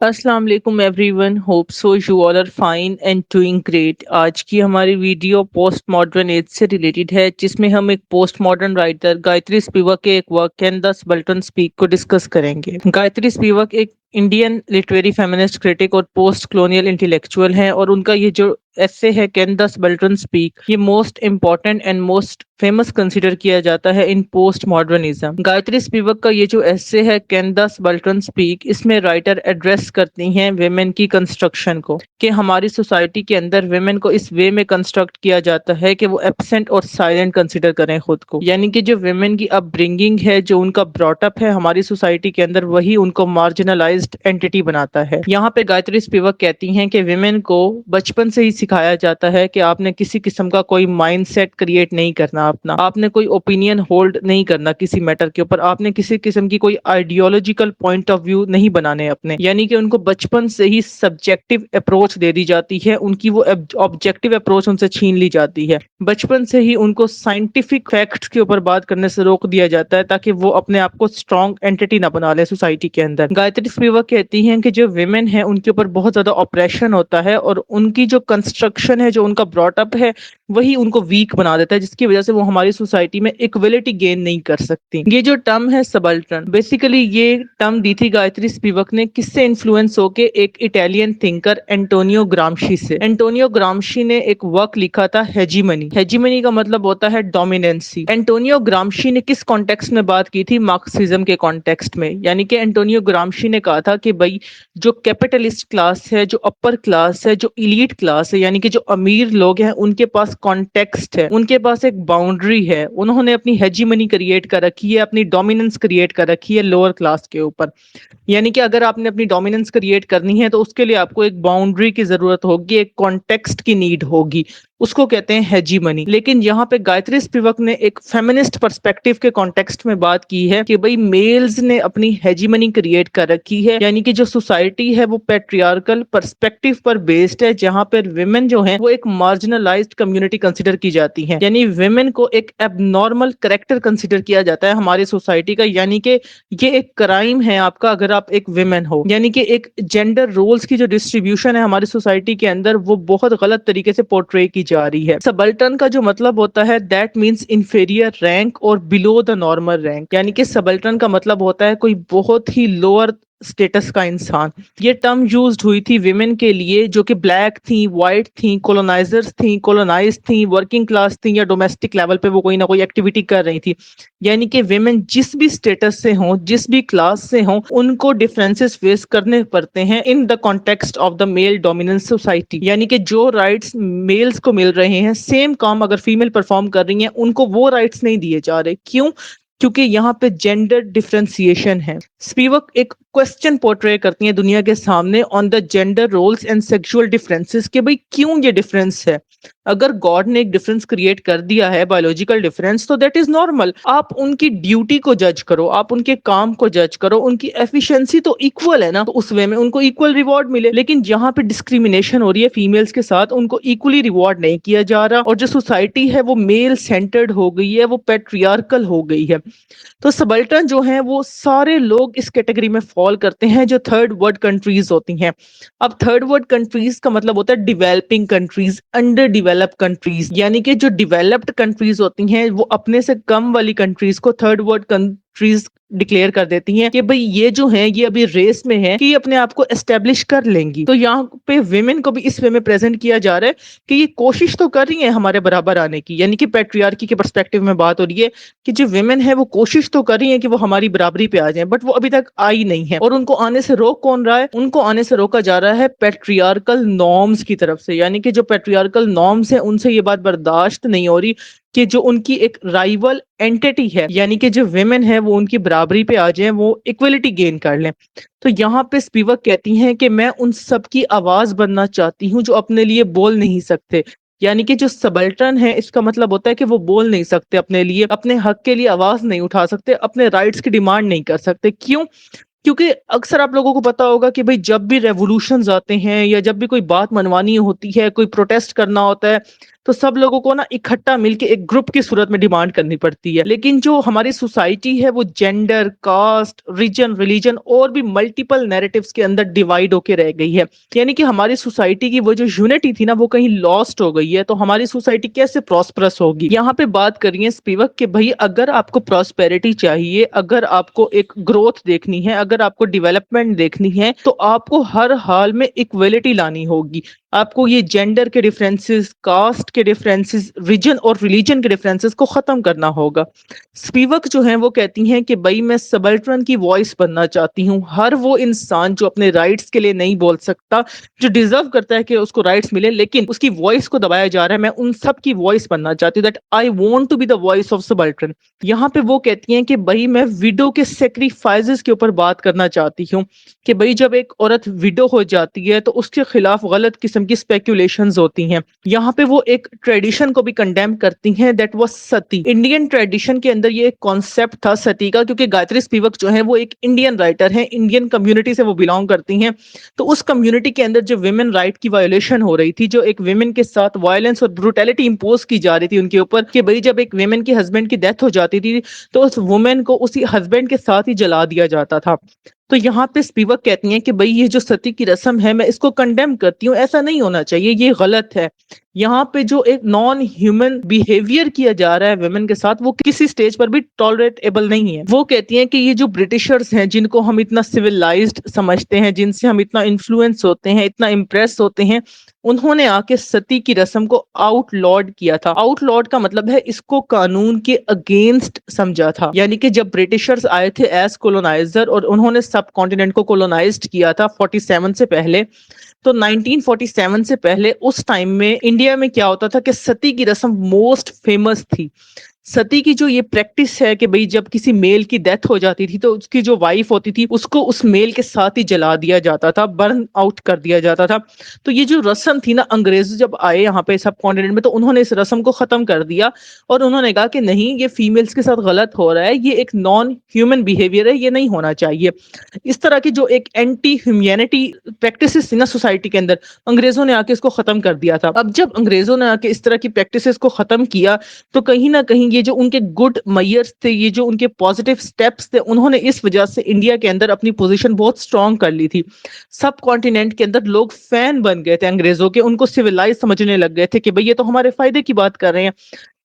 अस्सलाम वालेकुम everyone, hope so you all are fine and doing great. आज की हमारी वीडियो पोस्ट मॉडर्न एज से रिलेटेड है, जिसमें हम एक post modern writer Gayatri Spivak के एक work can the subaltern speak को डिस्कस करेंगे। गायत्री स्पिवक एक इंडियन लिटरेरी फेमिनिस्ट क्रिटिक और पोस्ट कॉलोनियल इंटेलेक्चुअल हैं, और उनका ये जो ऐसे है कैन द सबाल्टर्न स्पीक, ये most important and most famous consider किया जाता है इन पोस्ट मॉडर्निज्म। गायत्री स्पिवक का ये जो ऐसे है कैन द सबाल्टर्न स्पीक, इसमें राइटर एड्रेस करती हैं वेमेन की कंस्ट्रक्शन को, कि हमारी सोसाइटी के अंदर वेमेन को इस वे में कंस्ट्रक्ट किया जाता है कि वो एब्सेंट और साइलेंट कंसिडर करें खुद को। यानी कि जो वेमेन की अपब्रिंगिंग है, जो उनका ब्रॉटअप है हमारी सोसाइटी के अंदर, वही उनको मार्जिनलाइज्ड एंटिटी बनाता है। यहाँ पे गायत्री स्पिवक कहती हैं कि वेमेन को बचपन से ही सिखाया जाता है कि आपने किसी किस्म का कोई माइंडसेट क्रिएट नहीं करना, अपना आपने कोई ओपिनियन होल्ड नहीं करना किसी मैटर के ऊपर, आपने किसी किस्म की कोई आइडियोलॉजिकल पॉइंट ऑफ व्यू नहीं बनाने अपने। यानी कि उनको बचपन से ही सब्जेक्टिव अप्रोच दे दी जाती है, उनकी वो ऑब्जेक्टिव अप्रोच उनसे छीन ली जाती है। बचपन से ही उनको साइंटिफिक फैक्ट्स के ऊपर बात करने से रोक दिया जाता है, ताकि वो अपने आप को स्ट्रॉन्ग एंटिटी ना बना ले सोसाइटी के अंदर। गायत्री स्पिवक कहती हैं कि जो विमेन है उनके ऊपर बहुत ज्यादा ऑपरेशन होता है, और उनकी जो कंस्ट्रक्शन है, जो उनका ब्रॉटअप है, वही उनको वीक बना देता है, जिसकी वजह से वो हमारी सोसाइटी में इक्वलिटी गेन नहीं कर सकती। ये जो टर्म है सबल्टन, बेसिकली ये टर्म दी थी गायत्री स्पिवक ने किससे इन्फ्लुएंस होके, एक इटालियन थिंकर एंटोनियो ग्रामशी से। एंटोनियो ग्रामशी ने एक वर्क लिखा था हेजीमनी। हेजीमनी का मतलब होता है डोमिनेंसी। एंटोनियो ग्रामशी ने किस कॉन्टेक्स्ट में बात की थी? मार्क्सिज्म के कॉन्टेक्स्ट में। यानी कि एंटोनियो ग्रामशी ने कहा था कि भाई जो कैपिटलिस्ट क्लास है, जो अपर क्लास है, जो इलीट क्लास है, यानी कि जो अमीर लोग हैं, उनके पास कॉन्टेक्स्ट है, उनके पास एक बाउंड्री है। उन्होंने अपनी हेजीमनी क्रिएट कर रखी है, अपनी डोमिनेंस क्रिएट कर रखी है लोअर क्लास के ऊपर। यानी कि अगर आपने अपनी डोमिनेंस क्रिएट करनी है, तो उसके लिए आपको एक बाउंड्री की जरूरत होगी, एक कॉन्टेक्स्ट की नीड होगी, उसको कहते हैं हेजीमनी। लेकिन यहाँ पे गायत्री स्पिवक ने एक फेमिनिस्ट पर्सपेक्टिव के कॉन्टेक्स्ट में बात की है कि भाई मेल्स ने अपनी हेजीमनी क्रिएट कर रखी है। यानी कि जो सोसाइटी है वो पैट्रियार्कल पर्सपेक्टिव पर बेस्ड है, जहां पर विमेन जो है वो एक मार्जिनलाइज्ड कम्युनिटी कंसिडर की जाती है। यानी विमेन को एक एबनॉर्मल करेक्टर कंसिडर किया जाता है हमारी सोसाइटी का। यानी कि ये एक क्राइम है आपका अगर आप एक विमेन हो। यानी कि एक जेंडर रोल्स की जो डिस्ट्रीब्यूशन है हमारी सोसाइटी के अंदर, वो बहुत गलत तरीके से पोर्ट्रे की जा रही है। सबल्टन का जो मतलब होता है दैट मींस इंफीरियर रैंक और बिलो द नॉर्मल रैंक। यानी कि सबल्टन का मतलब होता है कोई बहुत ही लोअर स्टेटस का इंसान। ये टर्म यूज्ड हुई थी विमेन के लिए जो कि ब्लैक थी, वाइट थी, कॉलोनाइजर्स थी, कॉलोनाइज थी, वर्किंग क्लास थी, या डोमेस्टिक लेवल पे वो कोई ना कोई एक्टिविटी कर रही थी। यानी कि विमेन जिस भी स्टेटस से हों, जिस भी क्लास से हों, उनको डिफरेंसेस फेस करने पड़ते हैं in the context of the male dominance society. यानी कि जो राइट्स मेल्स को मिल रहे हैं, सेम काम अगर फीमेल परफॉर्म कर रही हैं, उनको वो राइट्स नहीं दिए जा रहे। क्यों? क्योंकि यहाँ पे जेंडर डिफरेंशिएशन है। स्पिवक एक क्वेश्चन पोर्ट्रे करती हैं दुनिया के सामने on the gender roles and sexual differences, कि भाई क्यों ये डिफरेंस है। अगर गॉड ने एक डिफरेंस क्रिएट कर दिया है, बायोलॉजिकल डिफरेंस, तो दैट इज नॉर्मल। आप उनकी ड्यूटी को जज करो, आप उनके काम को जज करो, उनकी एफिशिएंसी तो इक्वल है ना, तो उस वे में उनको इक्वल रिवॉर्ड मिले। लेकिन जहां पे डिस्क्रिमिनेशन हो रही है फीमेल्स के साथ, उनको इक्वली रिवॉर्ड नहीं किया जा रहा, और जो सोसाइटी है वो मेल सेंटर्ड हो गई है, वो पैट्रियार्कल हो गई है। तो सबल्टन जो हैं वो सारे लोग इस कैटेगरी में फॉल करते हैं, जो थर्ड वर्ल्ड कंट्रीज होती हैं। अब थर्ड वर्ल्ड कंट्रीज का मतलब होता है developing countries, under developed countries. यानी कि जो डेवलप्ड कंट्रीज होती हैं वो अपने से कम वाली कंट्रीज को थर्ड वर्ल्ड कंट्रीज डिक्लेयर कर देती हैं कि भाई ये जो है ये अभी रेस में है कि ये अपने आप को एस्टेब्लिश कर लेंगी। तो यहाँ पे विमेन को भी इस वे में प्रेजेंट किया जा रहा है कि ये कोशिश तो कर रही है हमारे बराबर आने की। यानी कि पैट्रियार्की के पर्सपेक्टिव में बात हो रही है कि जो विमेन है वो कोशिश तो कर रही है कि वो हमारी बराबरी पे आ जाए, बट वो अभी तक आई नहीं है। और उनको आने से रोक कौन रहा है? उनको आने से रोका जा रहा है पैट्रियार्कल नॉर्म्स की तरफ से। यानी कि जो पैट्रियार्कल नॉर्म्स है उनसे ये बात बर्दाश्त नहीं हो रही कि जो उनकी एक राइवल एंटिटी है, यानी कि जो विमेन है वो उनकी बराबरी पे आ जाए, वो इक्वलिटी गेन कर लें। तो यहाँ पे स्पिवक कहती हैं कि मैं उन सब की आवाज बनना चाहती हूँ जो अपने लिए बोल नहीं सकते। यानी कि जो सबल्टन है, इसका मतलब होता है कि वो बोल नहीं सकते अपने लिए, अपने हक के लिए आवाज नहीं उठा सकते, अपने राइट्स की डिमांड नहीं कर सकते। क्यों? क्योंकि अक्सर आप लोगों को पता होगा कि भाई जब भी रेवोल्यूशंस आते हैं, या जब भी कोई बात मनवानी होती है, कोई प्रोटेस्ट करना होता है, तो सब लोगों को ना इकट्ठा मिलके एक ग्रुप की सूरत में डिमांड करनी पड़ती है। लेकिन जो हमारी सोसाइटी है वो जेंडर, कास्ट, रीजन, रिलीजन और भी मल्टीपल नैरेटिव्स के अंदर डिवाइड होके रह गई है। यानी कि हमारी सोसाइटी की वो जो यूनिटी थी ना वो कहीं लॉस्ट हो गई है। तो हमारी सोसाइटी कैसे प्रॉस्परस होगी? यहाँ पे बात करिए स्पिवक कि भाई अगर आपको प्रॉस्पेरिटी चाहिए, अगर आपको एक ग्रोथ देखनी है, अगर आपको डेवलपमेंट देखनी है, तो आपको हर हाल में इक्वलिटी लानी होगी। आपको ये जेंडर के डिफरेंसेस, कास्ट के डिफरेंसेस, रीजन और रिलीजन के डिफरेंसेस को खत्म करना होगा। स्पिवक जो है वो कहती हैं कि भाई मैं सबल्टरन की वॉइस बनना चाहती हूँ। हर वो इंसान जो अपने राइट्स के लिए नहीं बोल सकता, जो डिजर्व करता है कि उसको राइट्स मिले लेकिन उसकी वॉइस को दबाया जा रहा है, मैं उन सब की वॉइस बनना चाहती हूँ। That I want to be the voice of subaltern. यहाँ पे वो कहती हैं कि भाई मैं विडो के सेक्रीफाइसेस के ऊपर बात करना चाहती हूँ कि भाई जब एक औरत विडो हो जाती है तो उसके खिलाफ गलत किस्म की स्पेकुलेशंस होती हैं। यहाँ पे वो एक ट्रेडिशन को भी कंडेम करती हैं, that was Sati. Indian tradition के अंदर ये एक कॉन्सेप्ट था सती का, क्योंकि गायत्री स्पिवक जो है वो एक इंडियन राइटर है, इंडियन कम्युनिटी से वो बिलोंग करती हैं। तो उस कम्युनिटी के अंदर जो विमेन राइट की वायोलेशन हो रही थी, जो एक विमेन के साथ वायलेंस और ब्रूटैलिटी इंपोज की जा रही थी उनके ऊपर, कि भाई जब एक विमेन की हस्बैंड की डेथ हो जाती थी तो उस वुमेन को उसी हस्बैंड के साथ ही जला दिया जाता था। तो यहाँ पे स्पिवक कहती हैं कि भाई ये जो सती की रस्म है मैं इसको कंडेम करती हूँ, ऐसा नहीं होना चाहिए, ये गलत है। यहाँ पे जो एक नॉन ह्यूमन बिहेवियर किया जा रहा है वुमेन के साथ वो किसी स्टेज पर भी टॉलरेटेबल नहीं है। वो कहती हैं कि ये जो ब्रिटिशर्स हैं जिनको हम इतना सिविलाइज्ड समझते हैं, जिनसे हम इतना इन्फ्लुएंस होते हैं, इतना इम्प्रेस होते हैं, उन्होंने आके सती की रस्म को आउटलॉड किया था। आउटलॉड का मतलब है इसको कानून के अगेंस्ट समझा था। यानी कि जब ब्रिटिशर्स आए थे एज कोलोनाइजर और उन्होंने सब कॉन्टिनेंट को कोलोनाइज्ड किया था 47 से पहले, तो 1947 से पहले उस टाइम में इंडिया में क्या होता था कि सती की रस्म मोस्ट फेमस थी। सती की जो ये प्रैक्टिस है कि भाई जब किसी मेल की डेथ हो जाती थी तो उसकी जो वाइफ होती थी उसको उस मेल के साथ ही जला दिया जाता था, बर्न आउट कर दिया जाता था। तो ये जो रस्म थी ना, अंग्रेज जब आए यहाँ पे सब कॉन्टिनेंट में तो उन्होंने इस रस्म को खत्म कर दिया और उन्होंने कहा कि नहीं, ये फीमेल्स के साथ गलत हो रहा है, ये एक नॉन ह्यूमन बिहेवियर है, ये नहीं होना चाहिए। इस तरह की जो एक एंटी ह्यूमैनिटी प्रैक्टिसेस थी ना सोसाइटी के अंदर, अंग्रेजों ने आके इसको खत्म कर दिया था। अब जब अंग्रेजों ने आके इस तरह की प्रैक्टिसेस को खत्म किया तो कहीं ना कहीं ये जो उनके गुड मेयर्स थे, ये जो उनके पॉजिटिव स्टेप्स थे, उन्होंने इस वजह से इंडिया के अंदर अपनी पोजीशन बहुत स्ट्रांग कर ली थी। सब कॉन्टिनेंट के अंदर लोग फैन बन गए थे अंग्रेजों के, उनको सिविलाइज समझने लग गए थे कि भाई ये तो हमारे फायदे की बात कर रहे हैं।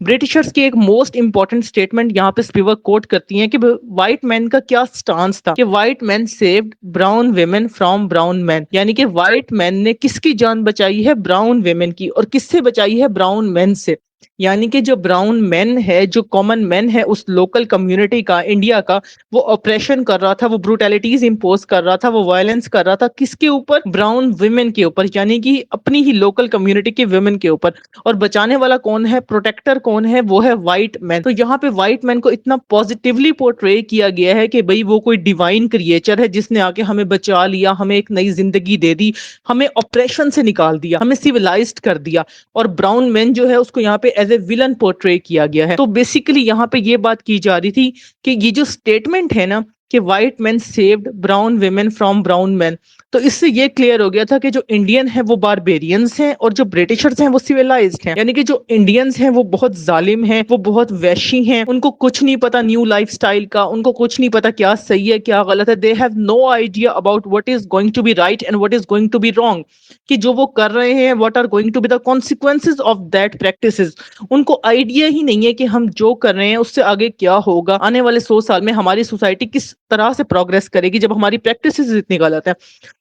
ब्रिटिशर्स की एक मोस्ट इंपॉर्टेंट स्टेटमेंट यहाँ पे स्पिवक कोट करती हैं कि व्हाइट मैन का क्या स्टांस था, कि white man saved brown women from brown man. यानी कि व्हाइट मैन ने किसकी जान बचाई है? ब्राउन वेमेन की। और किससे बचाई है? ब्राउन मैन से। यानी कि जो ब्राउन मैन है, जो कॉमन मैन है उस लोकल कम्युनिटी का, इंडिया का, वो ऑपरेशन कर रहा था, वो ब्रूटैलिटीज इंपोज कर रहा था, वो वायलेंस कर रहा था किसके ऊपर? ब्राउन वुमेन के ऊपर, यानी कि अपनी ही लोकल कम्युनिटी के वुमेन के ऊपर। और बचाने वाला कौन है? प्रोटेक्टर कौन है? वो है व्हाइट मैन। तो यहाँ पे व्हाइट मैन को इतना पॉजिटिवली पोर्ट्रे किया गया है कि भाई वो कोई डिवाइन क्रिएचर है जिसने आके हमें बचा लिया, हमें एक नई जिंदगी दे दी, हमें ऑपरेशन से निकाल दिया, हमें सिविलाइज्ड कर दिया। और ब्राउन मैन जो है उसको यहाँ पे एज ए विलन पोर्ट्रे किया गया है। तो बेसिकली यहाँ पे ये बात की जा रही थी कि ये जो स्टेटमेंट है ना कि white man saved brown women from brown man, तो इससे ये क्लियर हो गया था कि जो इंडियन है वो बारबेरियंस हैं और जो ब्रिटिशर्स हैं वो सिविलाइज्ड हैं। यानी कि जो इंडियंस हैं वो बहुत जालिम हैं, वो बहुत वैशी हैं, उनको कुछ नहीं पता न्यू लाइफस्टाइल का, उनको कुछ नहीं पता क्या सही है क्या गलत है। They have no idea about what is going to be right and what is going to be wrong, कि जो वो कर रहे हैं what are going to be the consequences of that practices. उनको आइडिया ही नहीं है कि हम जो कर रहे हैं उससे आगे क्या होगा, आने वाले 100 साल में हमारी सोसाइटी किस तरह से प्रोग्रेस करेगी जब हमारी प्रैक्टिसेस इतनी गलत है।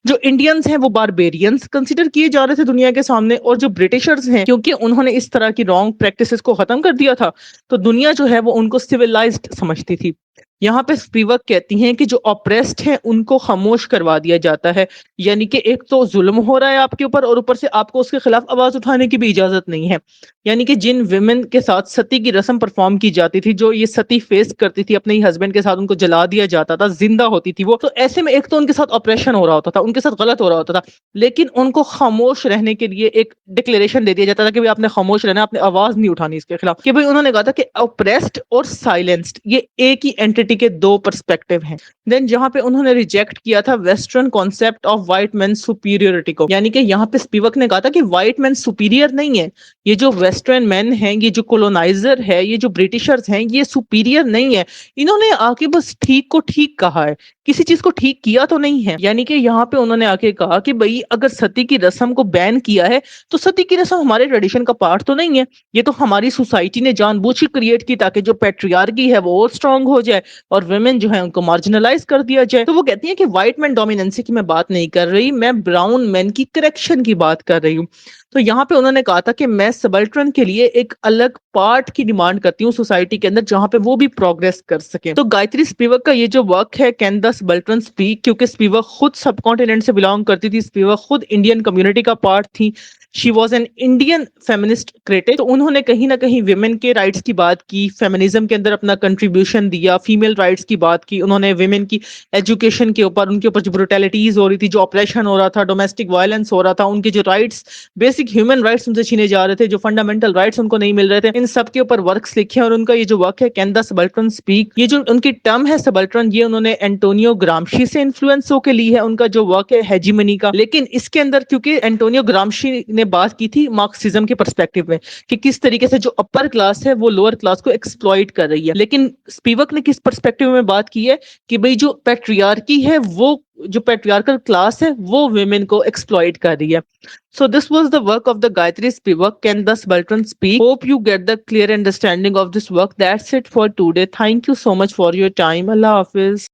जो इंडियंस हैं वो बारबेरियंस कंसीडर किए जा रहे थे दुनिया के सामने, और जो ब्रिटिशर्स हैं क्योंकि उन्होंने इस तरह की रॉन्ग प्रैक्टिसेस को खत्म कर दिया था तो दुनिया जो है वो उनको सिविलाइज्ड समझती थी। यहाँ पे स्पिवक कहती हैं कि जो ऑप्रेस्ड हैं उनको खामोश करवा दिया जाता है। यानी कि एक तो जुल्म हो रहा है आपके ऊपर और ऊपर से आपको उसके खिलाफ आवाज उठाने की भी इजाजत नहीं है। यानी कि जिन विमेन के साथ सती की रस्म परफॉर्म की जाती थी, जो ये सती फेस करती थी अपने ही हस्बैंड के साथ, उनको जला दिया जाता था, जिंदा होती थी वो, तो ऐसे में एक तो उनके साथ ऑपरेशन हो रहा होता था, उनके साथ गलत हो रहा होता था, लेकिन उनको खामोश रहने के लिए एक डिक्लेरेशन दे दिया जाता था कि भाई आपने खामोश रहना, आपने आवाज नहीं उठानी इसके खिलाफ। कि भाई उन्होंने कहा था कि ऑप्रेस्ड और साइलेंस्ड ये एक ही एंटिटी सोसाइटी के दो पर्सपेक्टिव हैं। देन जहाँ पे उन्होंने रिजेक्ट किया था western concept of white man superiority को, यानी कि यहाँ पे स्पिवक ने कहा था कि व्हाइट मैन सुपीरियर नहीं है, ये जो वेस्टर्न मैन हैं, ये जो कोलोनाइजर है, ये जो ब्रिटिशर्स हैं, ये सुपीरियर नहीं है, इन्होंने आके बस ठीक को ठीक कहा है, किसी चीज को ठीक किया तो नहीं है। यानी कि यहाँ पे उन्होंने आके कहा कि भाई अगर सती की रस्म को बैन किया है तो सती की रस्म हमारे ट्रेडिशन का पार्ट तो नहीं है, ये तो हमारी सोसाइटी ने जानबूझ के क्रिएट की ताकि जो पैट्रियार्की है वो और स्ट्रांग हो जाए और वुमेन जो है उनको मार्जिनलाइज कर दिया जाए। तो वो कहती है कि व्हाइट मैन डोमिनेंसी की मैं बात नहीं कर रही, मैं ब्राउन मैन की करेक्शन की बात कर रही हूँ। तो यहाँ पे उन्होंने कहा था कि मैं सबल्ट्रन के लिए एक अलग पार्ट की डिमांड करती हूँ सोसाइटी के अंदर जहां पे वो भी प्रोग्रेस कर सके। तो गायत्री स्पिवक का ये जो वर्क है कैन द सबल्ट्रन स्पीक, क्योंकि स्पिवक खुद सब कॉन्टिनेंट से बिलोंग करती थी, स्पिवक खुद इंडियन कम्युनिटी का पार्ट थी, she was an Indian feminist critic. तो उन्होंने कहीं ना कहीं विमेन के राइट्स की बात की, फेमिनिज्म के अंदर अपना कंट्रीब्यूशन दिया, फीमेल राइट्स की बात की, उन्होंने विमेन की एजुकेशन के ऊपर, उनके ऊपर जो ब्रुटैलिटीज हो रही थी, जो ऑपरेशन हो रहा था, डोमेस्टिक वायलेंस हो रहा था, उनके जो राइट्स, बेसिक ह्यूमन राइट्स उनसे छीने जा रहे थे, जो फंडामेंटल राइट्स उनको नहीं मिल रहे थे, इन सब के ऊपर वर्क्स लिखे हैं। और उनका ये जो वर्क है कैन द सबल्ट्रन स्पीक, ये जो उनकी टर्म है सबल्ट्रन, ये उन्होंने एंटोनियो ग्राम्शी से इन्फ्लुएंस होकर ली है, उनका जो वर्क है हेजिमनी का। लेकिन इसके अंदर क्योंकि एंटोनियो ग्राम्शी ने बात की थी मार्क्सिज्म के पर्सपेक्टिव में कि किस तरीके से जो अपर क्लास है वो लोअर क्लास को एक्सप्लॉइट कर रही है, लेकिन स्पिवक ने किस पर्सपेक्टिव में बात की है कि भाई जो पैट्रियार्की है, वो जो पैट्रियार्कल क्लास है वो women को एक्सप्लॉइट कर रही है। So this was the work of the Gayatri Spivak, Can the Subaltern Speak? Hope you get the clear understanding of this work. That's it for today. Thank you so much for your time. Allah Hafiz.